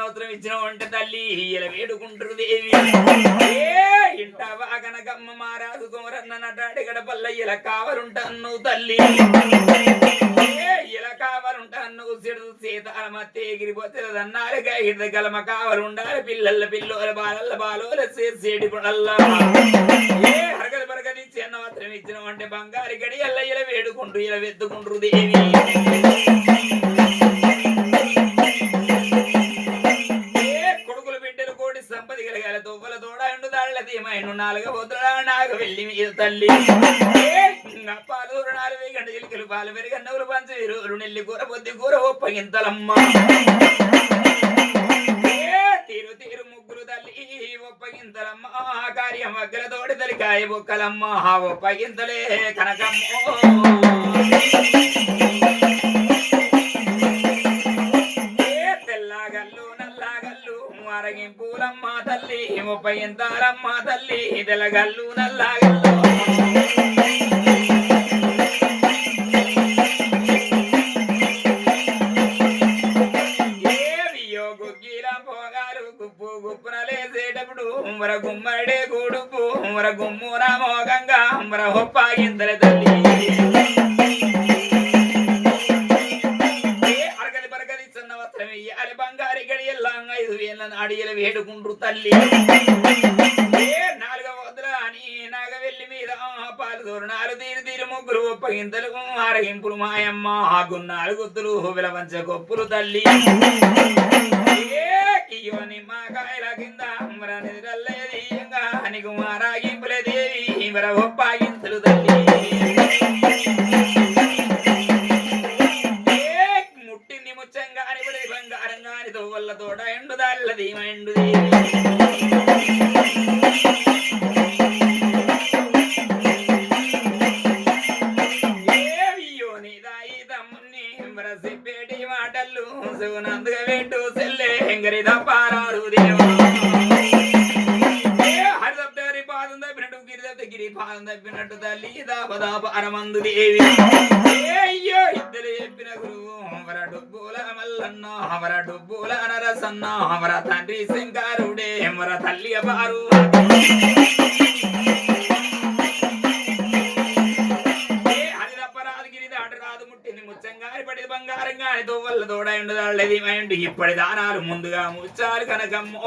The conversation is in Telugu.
అవసరం ఇచ్చిన వంట తల్లి ఇలా వేడుకుంటారు దేవి ఇంటావా కనకమ్మ మారాదు కుమరన్న నటాడి గడపల్ల ఇలా కావలుంటాను తల్లి ఇలా కావాలంటాను చెడు సీతారమత్తే ఎగిరిపోతే అన్నారుగా ఇద్దరు గలమ కావాలండాలి పిల్లోల బాలల్ల బాలోల సేడి పడల్లా హరగది బరగది చిన్న మాత్రం ఇచ్చిన అంటే బంగారు గడి అల్ల ఇలా వేడుకుంటూ ఇలా వెతుకుంటారు దేవి సంపది కలగాల తోపల తోడాండు దాళ్లదేమైను నాలుగ వద్దుడా నాకు వెళ్ళి మీద తల్లి పాలు 4 గంట చిలికలు పాలు పెరిగన్నవులు పంచు రోజులు నెల్లి కూర పొద్దు కూర ఒప్పగింతలమ్మ తీరు తీరు ముగ్గురు తల్లి ఒప్పగింతలమ్మ కార్యం వగ్గల తోడి తలికాయ బొక్కలమ్మ ఒప్పగింతలే కనకమ్మ తెల్లగల్లు నల్లగల్లు అరగింపులమ్మ తల్లి ఒప్పగింతారమ్మ తల్లి తెల్లగల్లు నల్లగల్లు గుప్పునలేసేటప్పుడు ఉమ్మర గుమ్మడే గూడుపు ఉమ్మర గుమ్మున మోగంగా ఉమ్మర ఒప్పగింతల తల్లి అరగది బరగది చిన్న వస్త్రం ఇయ్యాలి బంగారి గడియల్లా 5,000 నాడియలు వేడుకుంటారు తల్లి 4వ వద్దుల అని నాగవెల్లి మీద పాలు 4 తీరు ముగ్గురు ఒప్పగింతలు అరగింపులు మాయమ్మ గున్నాలు గుత్తులు విలవంచ గొప్పులు తల్లి నిమ్మకాయల కింద అమ్మర నిద్రలేది నీకు మారాగింపులే దేవి మర ఒప్పాగింతలు తల్లి ముట్టింది ముచ్చంగాని పడి బంగారం గానితో వల్ల తోడ ఎండు దాళ్ళది ఎండు దేవియో నీదాయి తమ్ముని మర చెప్పేటి మాటలు సునందుగా పెట్టు సెల్లే ఎంగరి తప్పారాడు దేవా హరిదప్తరి పాదం తప్పినట్టు గిరి పాదం తప్పినట్టు తల్లి దాపదాపారమందు దేవి అయ్యో ఇద్దరు చెప్పిన గురువు అవర డొబ్బుల మల్లన్న అవర డొబ్బుల నరసన్న అవర తండ్రి శంకరుడే ఎవర తల్లి బారు ముచ్చంగారి పడి బంగారం గాని తోవల్ల తోడైండు దాళ్ళది మైండు ఇప్పటి దానాలు ముందుగా ముచ్చారు కనకమ్మో